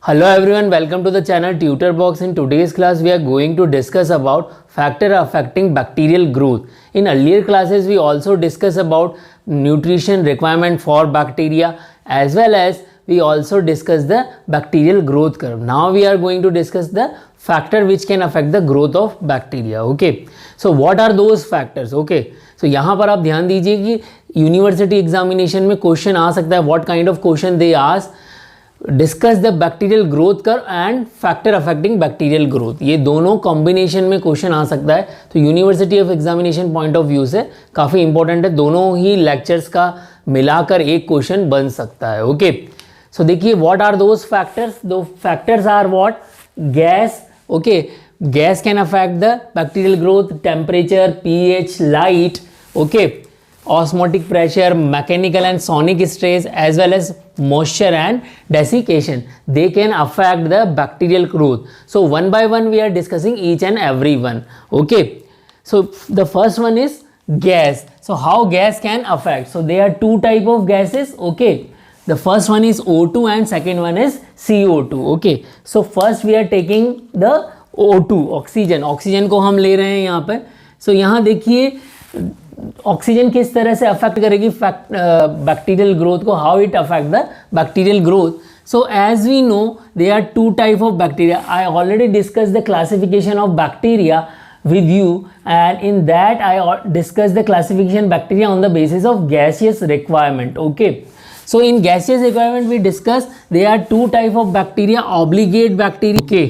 Hello everyone, welcome to the channel Tutor Box. In today's class, we are going to discuss about factor affecting bacterial growth. In earlier classes, we also discussed about nutrition requirement for bacteria as well as we also discussed the bacterial growth curve. Now we are going to discuss the factor which can affect the growth of bacteria. Okay, so what are those factors? Okay, so यहाँ पर आप ध्यान दीजिए कि university examination में question आ सकता है. What kind of question they ask, discuss the bacterial growth curve and factor affecting bacterial growth. ये दोनों कॉम्बिनेशन में क्वेश्चन आ सकता है. तो university of examination point of view से काफ़ी इंपॉर्टेंट है. दोनों ही लेक्चर्स का मिलाकर एक क्वेश्चन बन सकता है. ओके, सो देखिए व्हाट आर दोज फैक्टर्स. दो factors are what, gas. Okay, gas can affect the bacterial growth, temperature, pH, light. Okay, osmotic pressure, mechanical and sonic stress as well as moisture and desiccation, they can affect the bacterial growth. So one by one we are discussing each and every one. Okay, so the first one is gas. So how gas can affect? So there are two type of gases. Okay, the first one is O2 and second one is CO2. Okay, so first we are taking the O2, oxygen. Oxygen को हम ले रहे हैं यहाँ पे. So यहाँ देखिए oxygen किस तरह से अफेक्ट करेगी बैक्टीरियल ग्रोथ को, how it affect the bacterial growth. So as we know they are two type of bacteria. I already discuss the classification of bacteria with you, and in that I discussed the classification bacteria on the basis of gaseous requirement. Okay, so in gaseous requirement we discussed there are two type of bacteria, obligate bacteria, okay,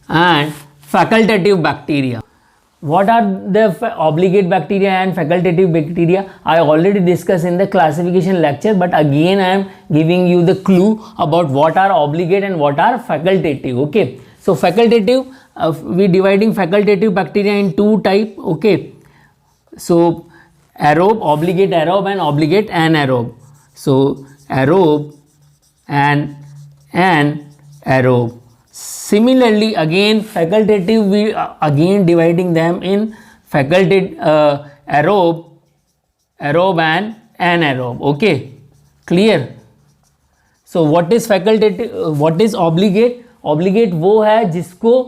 and facultative bacteria. What are the obligate bacteria and facultative bacteria? I already discussed in the classification lecture, but again I am giving you the clue about what are obligate and what are facultative. Okay, so facultative, we dividing facultative bacteria in two type. Okay, so aerobe, obligate aerobe and obligate anaerobe. So aerobe and anaerobe. Similarly, again facultative, we again dividing them in facultative, aerobe and anaerobe. Okay, clear? So what is facultative, what is obligate? Obligate वो है जिसको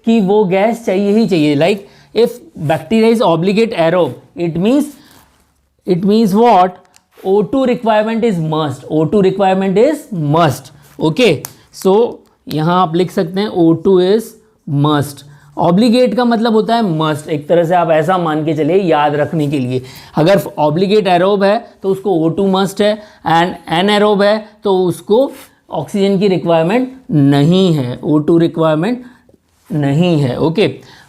कि वो gas चाहिए ही चाहिए. Like if bacteria is obligate aerobe, it means what? O2 requirement is must. O2 requirement is must. Okay, so यहाँ आप लिख सकते हैं O2 इज मस्ट. ऑब्लिगेट का मतलब होता है मस्ट. एक तरह से आप ऐसा मान के चलिए याद रखने के लिए, अगर ऑब्लिगेट एरोब है तो उसको O2 मस्ट है, एंड एनएरोब है तो उसको ऑक्सीजन की रिक्वायरमेंट नहीं है, O2 रिक्वायरमेंट नहीं है. Okay,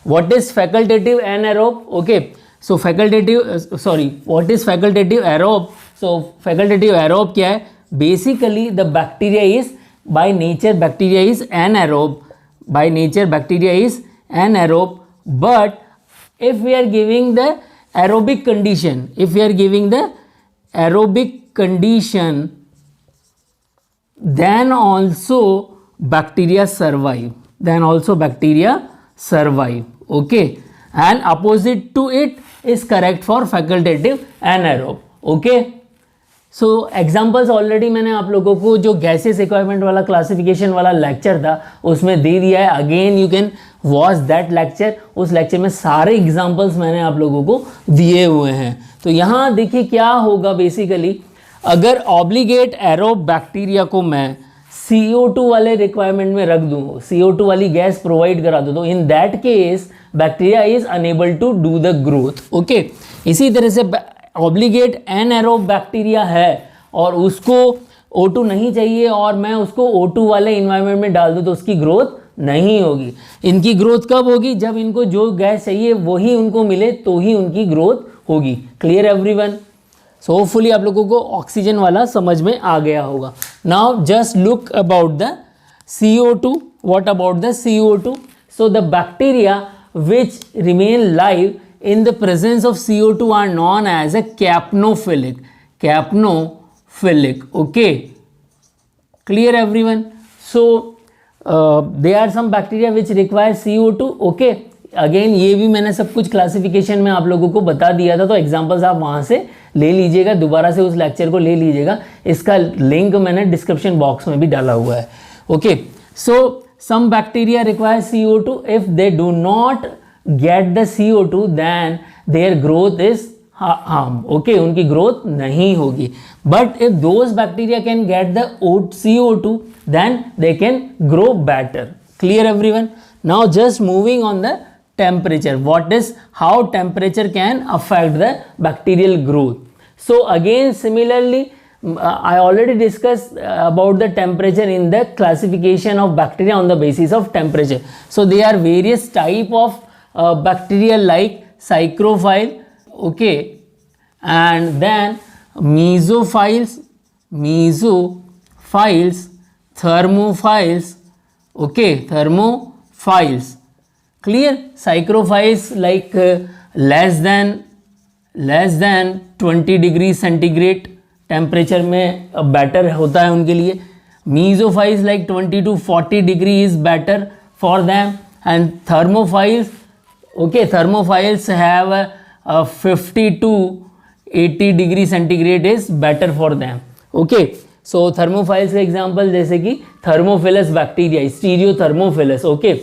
what is facultative anaerobe? Okay, so facultative, sorry, what is facultative aerobe? So facultative aerobe क्या है? Basically the bacteria is, by nature bacteria is anaerobe, by nature bacteria is anaerobe, but if we are giving the aerobic condition, if we are giving the aerobic condition, then also bacteria survive, then also bacteria survive. Okay, and opposite to it is correct for facultative anaerobe. Okay, so examples already मैंने आप लोगों को जो gases requirement वाला classification वाला lecture था उसमें दे दिया है. Again you can watch that lecture. उस लेक्चर में सारे एग्जाम्पल्स मैंने आप लोगों को दिए हुए हैं. तो यहाँ देखिए क्या होगा. बेसिकली अगर ऑब्लिगेट एरोब बैक्टीरिया को मैं CO2 वाले रिक्वायरमेंट में रख दूँ, CO2 वाली गैस प्रोवाइड करा दूँ, तो in that case bacteria is unable to do the growth. Okay, इसी तरह से ऑब्लिगेट एनएरोब बैक्टीरिया है और उसको O2 नहीं चाहिए और मैं उसको O2 वाले इन्वायरमेंट में डाल दूँ तो उसकी ग्रोथ नहीं होगी. इनकी ग्रोथ कब होगी? जब इनको जो गैस चाहिए वही उनको मिले तो ही उनकी ग्रोथ होगी. Clear everyone? सो होपफुली आप लोगों को ऑक्सीजन वाला समझ में आ गया होगा. Now just look about the CO2. What about the CO2? So the bacteria which remain live in the presence of CO2 are known as a capnophilic. Okay, clear everyone? So there are some bacteria which require CO2. Okay, again ये भी मैंने सब कुछ classification में आप लोगों को बता दिया था, तो एग्जांपल्स आप वहाँ से ले लीजिएगा, दोबारा से उस लेक्चर को ले लीजिएगा. इसका लिंक मैंने डिस्क्रिप्शन बॉक्स में भी डाला हुआ है. Okay, So some bacteria require CO2. If they do not get the CO2 then their growth is harm. Okay, उनकी ग्रोथ नहीं होगी. But if those bacteria can get the CO2 then they can grow better. Clear everyone? Now just moving on the temperature. What is how temperature can affect the bacterial growth? So again similarly I already discussed about the temperature in the classification of bacteria on the basis of temperature. So there are various type of bacteria like psychrophile, okay, and then mesophiles, thermophiles, okay, thermophiles. Clear? Psychrophiles like less than 20 degree centigrade temperature में better होता है उनके लिए. Mesophiles like 20 to 40 degree is better for them, and thermophiles, okay, thermophiles have 50 to 80 degree centigrade is better for them. Okay, so thermophiles का example जैसे कि thermophilus bacteria, stearothermophilus. Okay,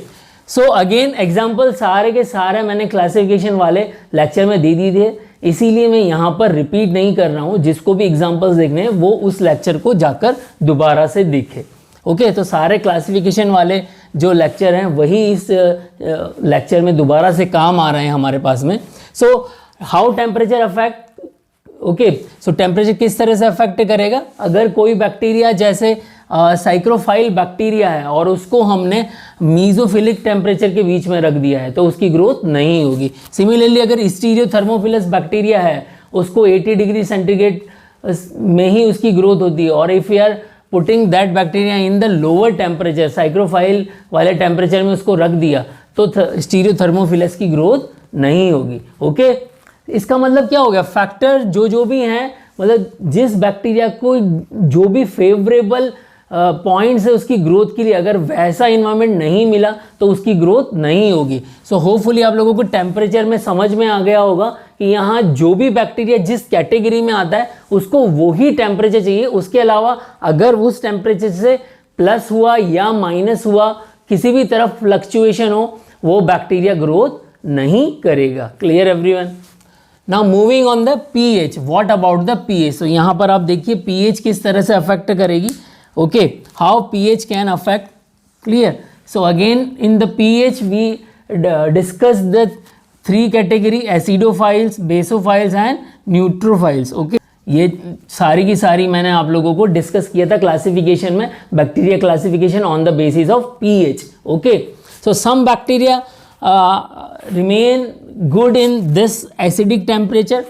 so again example सारे के सारे मैंने classification वाले lecture में दे दिए थे, इसीलिए मैं यहाँ पर रिपीट नहीं कर रहा हूँ. जिसको भी एग्जाम्पल्स देखने हैं वो उस लेक्चर को जाकर दोबारा से देखे. ओके, तो सारे क्लासिफिकेशन वाले जो लेक्चर हैं वही इस लेक्चर में दोबारा से काम आ रहे हैं हमारे पास में. So how temperature affect, okay, so temperature किस तरह से अफेक्ट करेगा. अगर कोई बैक्टीरिया जैसे साइक्रोफाइल बैक्टीरिया है और उसको हमने मीजोफिलिक टेम्परेचर के बीच में रख दिया है तो उसकी ग्रोथ नहीं होगी. सिमिलरली अगर स्टीरियोथर्मोफिलस बैक्टीरिया है उसको 80 डिग्री सेंटीग्रेड में ही उसकी ग्रोथ होती है, और if you are putting that bacteria in the lower temperature, psychrophile वाले टेम्परेचर में उसको रख दिया तो स्टीरियोथर्मोफिलस की ग्रोथ नहीं होगी. ओके, इसका मतलब क्या हो गया, फैक्टर जो भी हैं, मतलब जिस बैक्टीरिया को जो भी फेवरेबल पॉइंट्स है उसकी ग्रोथ के लिए, अगर वैसा इन्वायरमेंट नहीं मिला तो उसकी ग्रोथ नहीं होगी. सो होपफुली आप लोगों को टेम्परेचर में समझ में आ गया होगा कि यहाँ जो भी बैक्टीरिया जिस कैटेगरी में आता है उसको वही टेम्परेचर चाहिए. उसके अलावा अगर उस टेम्परेचर से प्लस हुआ या माइनस हुआ, किसी भी तरफ फ्लक्चुएशन हो, वो बैक्टीरिया ग्रोथ नहीं करेगा. Clear everyone? Now moving on the pH. What about the pH? तो यहाँ पर आप देखिए पीएच किस तरह से अफेक्ट करेगी. Okay, how pH can affect. Clear? So again in the pH we discuss the 3 category, acidophiles, basophiles and neutrophiles. Okay, ये सारी की सारी मैंने आप लोगों को डिस्कस किया था क्लासिफिकेशन में, bacteria classification on the basis of pH. Okay, so some bacteria remain good in this acidic temperature,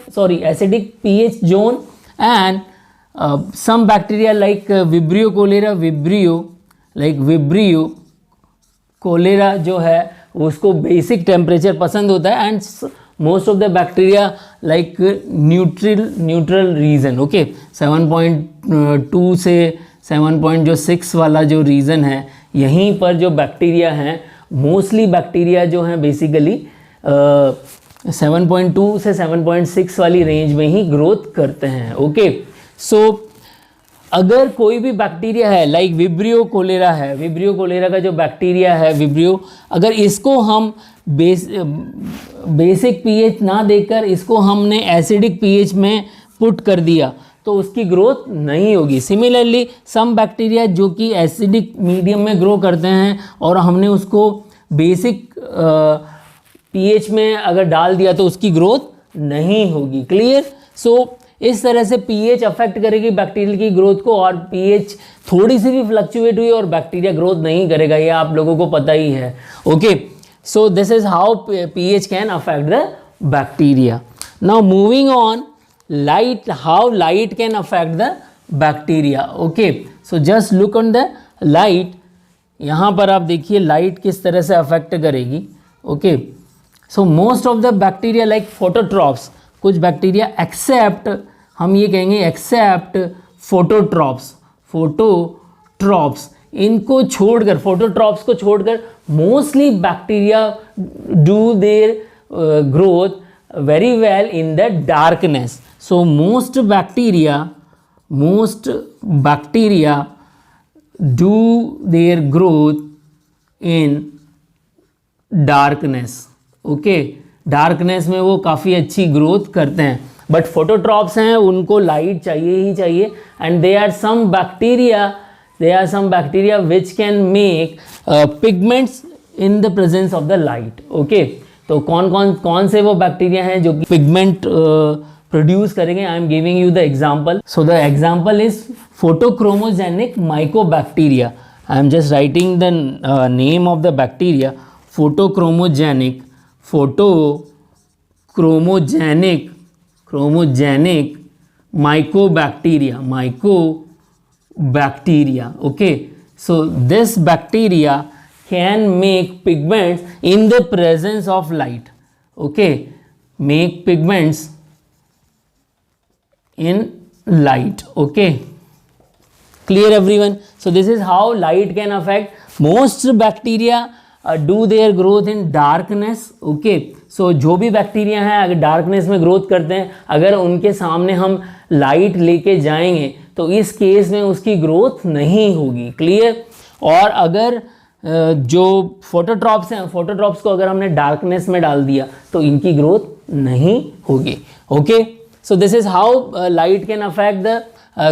acidic pH zone, and some bacteria like Vibrio cholera जो है उसको बेसिक टेम्परेचर पसंद होता है, and most of the bacteria like neutral region. Okay, 7.2 से 7.6 वाला जो reason है, यहीं पर जो बैक्टीरिया हैं, मोस्टली बैक्टीरिया जो हैं बेसिकली 7.2 से 7.6 वाली रेंज में ही ग्रोथ करते हैं. ओके, सो अगर कोई भी बैक्टीरिया है लाइक विब्रियो कोलेरा है, विब्रियो कोलेरा का जो बैक्टीरिया है विब्रियो, अगर इसको हम बेसिक पीएच ना देकर इसको हमने एसिडिक पीएच में पुट कर दिया तो उसकी ग्रोथ नहीं होगी. सिमिलरली सम बैक्टीरिया जो कि एसिडिक मीडियम में ग्रो करते हैं और हमने उसको बेसिक पीएच में अगर डाल दिया तो उसकी ग्रोथ नहीं होगी. क्लियर? सो इस तरह से पीएच अफेक्ट करेगी बैक्टीरिया की ग्रोथ को, और पीएच थोड़ी सी भी फ्लक्चुएट हुई और बैक्टीरिया ग्रोथ नहीं करेगा, ये आप लोगों को पता ही है. Okay, so this is how pH can affect the bacteria. Now moving on, light, how light can affect the bacteria. okay, so just look on the light. यहाँ पर आप देखिए लाइट किस तरह से अफेक्ट करेगी. Okay, so most of the bacteria like फोटोट्रॉप्स, कुछ bacteria accept, हम ये कहेंगे एक्सेप्ट फोटोट्रॉप्स, इनको छोड़कर, फोटोट्रॉप्स को छोड़कर mostly bacteria do their growth very well in the darkness. So most bacteria do their growth in darkness. Okay, darkness में वो काफ़ी अच्छी ग्रोथ करते हैं. बट फोटोट्रॉप्स हैं, उनको लाइट चाहिए ही चाहिए. And they are some bacteria which can make pigments in the presence of the light. Okay, तो कौन से वो बैक्टीरिया हैं जो कि पिगमेंट प्रोड्यूस करेंगे. I am giving you the example. So the example is photochromogenic mycobacteria. I am just writing the name of the bacteria. Photochromogenic mycobacteria. Okay, so this bacteria can make pigments in the presence of light. Okay, make pigments in light. Okay, clear everyone? So this is how light can affect. Most bacteria do their growth in darkness. Okay, so जो भी bacteria हैं अगर darkness में growth करते हैं, अगर उनके सामने हम लाइट लेके जाएंगे तो इस केस में उसकी ग्रोथ नहीं होगी. क्लियर? और अगर जो फोटोट्रॉप्स हैं, फोटोट्रॉप्स को अगर हमने डार्कनेस में डाल दिया तो इनकी ग्रोथ नहीं होगी. Okay, so this is how light can affect the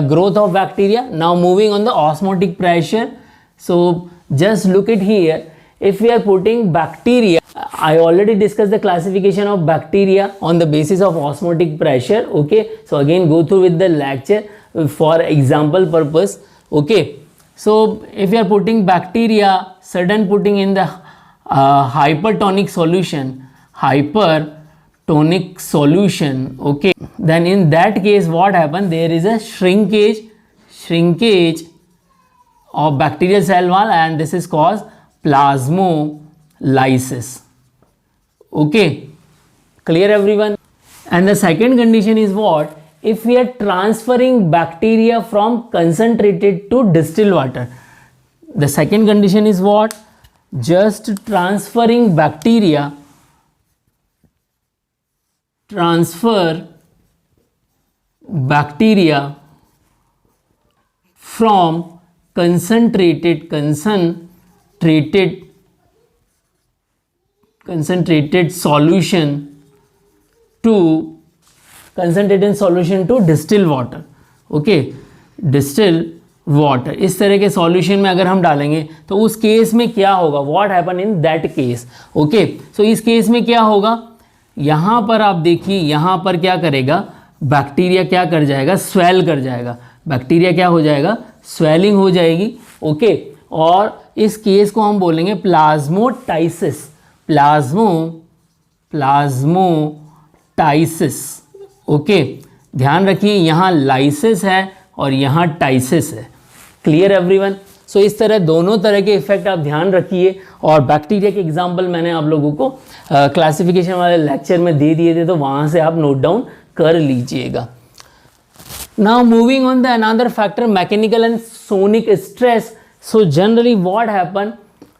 growth of bacteria. Now moving on the osmotic pressure. So just look it here. If we are putting bacteria, I already discussed the classification of bacteria on the basis of osmotic pressure. Okay, so again go through with the lecture for example purpose. Okay, so if we are putting bacteria, sudden putting in the hypertonic solution, okay, then in that case what happens, there is a shrinkage of bacterial cell wall and this is called plasmolysis. Okay, clear everyone? And the second condition is what? If we are transferring bacteria from concentrated to distilled water. The second condition is what? Just transfer bacteria from concentrated solution to distilled water. Okay, distilled water, इस तरह के solution में अगर हम डालेंगे तो उस case में क्या होगा, what happen in that case. Okay, so इस केस में क्या होगा, यहाँ पर आप देखिए, यहाँ पर क्या करेगा, बैक्टीरिया क्या कर जाएगा, स्वेल कर जाएगा. बैक्टीरिया क्या हो जाएगा, स्वेलिंग हो जाएगी. ओके, और इस केस को हम बोलेंगे प्लाज्मोटाइसिस. ओके, ध्यान रखिए यहाँ लाइसिस है और यहाँ टाइसिस है. Clear everyone? सो इस तरह दोनों तरह के इफेक्ट आप ध्यान रखिए. और बैक्टीरिया के एग्जाम्पल मैंने आप लोगों को क्लासिफिकेशन वाले लेक्चर में दे दिए थे, तो वहाँ से आप नोट डाउन कर लीजिएगा. Now moving on the another factor, mechanical and sonic stress. So generally what happen,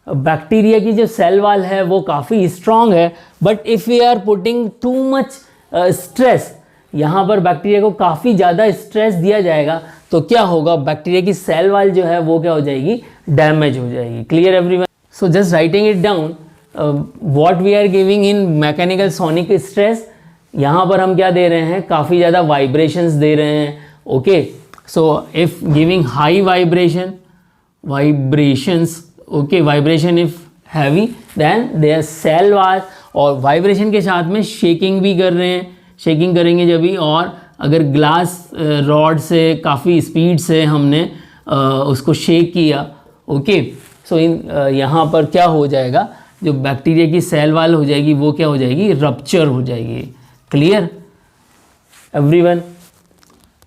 bacteria की जो सेल वाल है वो काफ़ी स्ट्रांग है, but if we are putting too much stress, यहाँ पर बैक्टीरिया को काफ़ी ज़्यादा स्ट्रेस दिया जाएगा तो क्या होगा, बैक्टीरिया की सेल वाल जो है वो क्या हो जाएगी, डैमेज हो जाएगी. Clear everyone? So just writing it down, what we are giving in mechanical sonic stress, यहाँ पर हम क्या दे रहे हैं, काफ़ी ज़्यादा वाइब्रेशंस दे रहे हैं. Okay, so if giving high vibrations, okay, vibration if heavy, then their cell wall, और वाइब्रेशन के साथ में शेकिंग भी कर रहे हैं, शेकिंग करेंगे जब भी. और अगर ग्लास रॉड से काफ़ी स्पीड से हमने उसको शेक किया, ओके, सो यहाँ पर क्या हो जाएगा, जो बैक्टीरिया की सेल वाल हो जाएगी वो क्या हो जाएगी, रप्चर हो जाएगी. Clear everyone?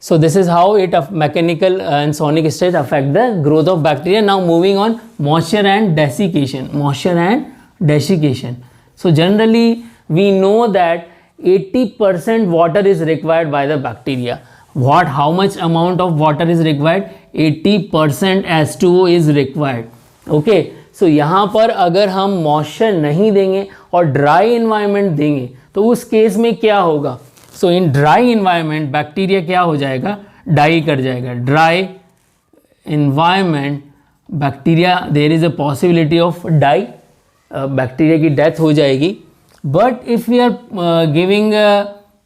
So this is how it mechanical and sonic stress affect the growth of bacteria. Now moving on, moisture and desiccation. So generally we know that 80% water is required by the bacteria. How much amount of water is required? 80% H2O is required. Okay, so यहाँ पर अगर हम moisture नहीं देंगे और dry environment देंगे तो उस केस में क्या होगा, so in dry environment bacteria क्या हो जाएगा, डाई कर जाएगा. Dry environment bacteria there is a possibility of die, bacteria की डेथ हो जाएगी. But if we are giving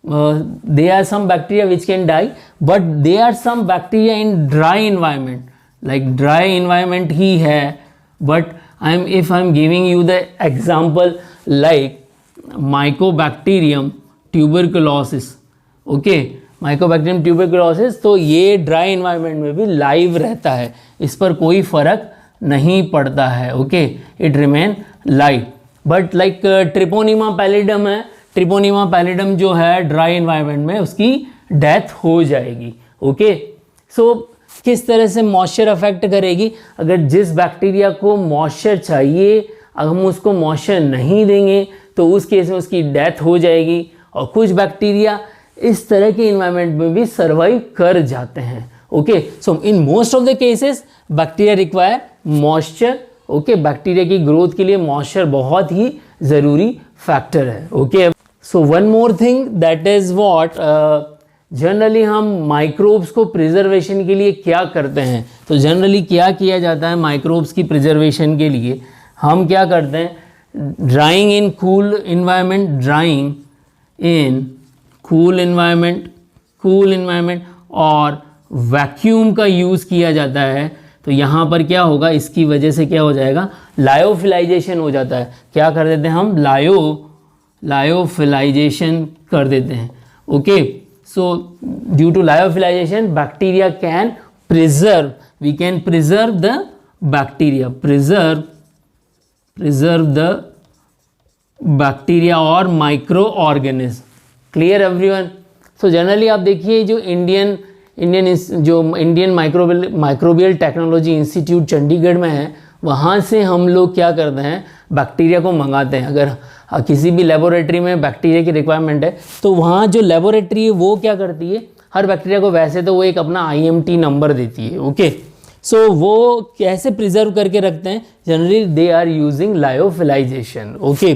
there are some bacteria which can die, but there are some bacteria in dry environment, like dry environment ही है. but if I'm giving you the example like Mycobacterium tuberculosis, okay, Mycobacterium tuberculosis, तो ये dry environment में भी live रहता है, इस पर कोई फर्क नहीं पड़ता है. Okay, it remain live. But like treponema pallidum है, ट्रिपोनिमा पैलिडम जो है ड्राई एनवायरनमेंट में उसकी डेथ हो जाएगी. ओके, सो किस तरह से मॉइस्चर अफेक्ट करेगी? अगर जिस बैक्टीरिया को मॉइस्चर चाहिए, अगर हम उसको मॉइस्चर नहीं देंगे तो उस केस में उसकी डेथ हो जाएगी. और कुछ बैक्टीरिया इस तरह के इन्वायरमेंट में भी सर्वाइव कर जाते हैं. Okay, so in most of the cases bacteria require moisture. Okay, bacteria की ग्रोथ के लिए मॉइस्चर बहुत ही ज़रूरी फैक्टर है. Okay, so one more thing that is what, generally हम माइक्रोब्स को प्रिजर्वेशन के लिए क्या करते हैं? तो जनरली क्या किया जाता है माइक्रोब्स की प्रिजर्वेशन के लिए? हम क्या करते हैं? Drawing in cool environment, drawing in cool environment और वैक्यूम का यूज़ किया जाता है. तो यहाँ पर क्या होगा, इसकी वजह से क्या हो जाएगा, लायोफिलाइजेशन हो जाता है. क्या कर देते हैं हम? लायोफिलाइजेशन कर देते हैं. Okay, so due to lyophilisation bacteria can preserve, we can preserve the bacteria, preserve the bacteria or microorganism. Clear everyone? So generally आप देखिए जो Indian microbial technology institute Chandigarh में है, वहाँ से हम लोग क्या करते हैं, बैक्टीरिया को मंगाते हैं. अगर किसी भी लेबोरेटरी में बैक्टीरिया की रिक्वायरमेंट है तो वहाँ जो लेबोरेटरी है वो क्या करती है, हर बैक्टीरिया को वैसे तो वो एक अपना IMT नंबर देती है. ओके, सो वो कैसे प्रिजर्व करके रखते हैं? Generally they are using lyophilisation. Okay,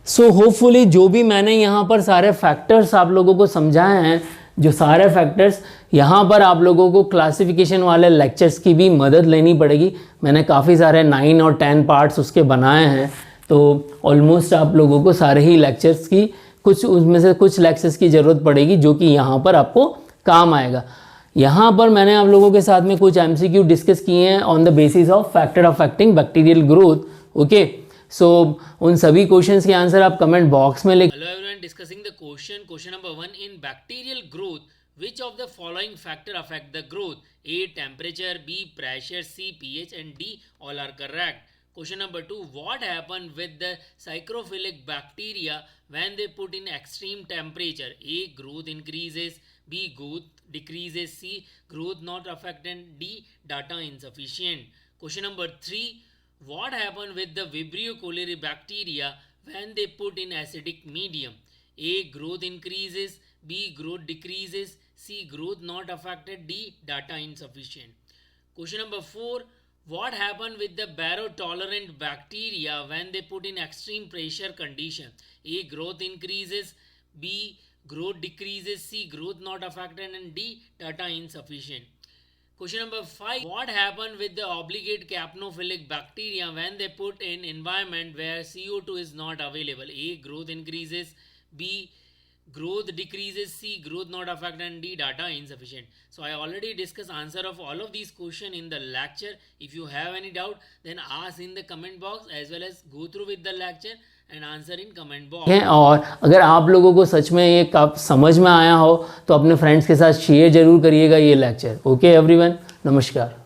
so hopefully जो भी मैंने यहाँ पर सारे फैक्टर्स आप लोगों को समझाए हैं, जो सारे फैक्टर्स यहाँ पर आप लोगों को क्लासिफिकेशन वाले लेक्चर्स की भी मदद लेनी पड़ेगी. मैंने काफ़ी सारे 9 और 10 पार्ट्स उसके बनाए हैं, तो ऑलमोस्ट आप लोगों को सारे ही लेक्चर्स की कुछ उसमें से कुछ लेक्चर्स की ज़रूरत पड़ेगी जो कि यहाँ पर आपको काम आएगा. यहाँ पर मैंने आप लोगों के साथ में कुछ MCQ डिस्कस किए हैं on the basis of factor affecting bacterial growth. Okay, so उन सभी क्वेश्चंस के आंसर आप कमेंट बॉक्स में लिख. Hello everyone, discussing the question number 1 in bacterial growth. Which of the following factor affect the growth? A. Temperature, B. Pressure, C. pH and D all are correct. Question number 2. What happened with the psychrophilic bacteria when they put in extreme temperature? A. Growth increases, B. Growth decreases, C. Growth not affected, D. Data insufficient. Question number 3. What happened with the Vibrio cholerae bacteria when they put in acidic medium? A. Growth increases, B. Growth decreases, C. Growth not affected, D. Data insufficient. Question number 4. What happened with the baro-tolerant bacteria when they put in extreme pressure condition? A. Growth increases, B. Growth decreases, C. Growth not affected and D. Data insufficient. Question number 5. What happened with the obligate capnophilic bacteria when they put in environment where CO2 is not available? A. Growth increases, B. Growth decreases, C. Growth not affected and D. Data insufficient. So I already discussed answer of all of these questions in the lecture. If you have any doubt then ask in the comment box as well as go through with the lecture and answer in comment box. और अगर आप लोगों को सच में ये कब समझ में आया हो तो अपने फ्रेंड्स के साथ शेयर जरूर करिएगा ये लेक्चर. ओके एवरीवन, नमस्कार.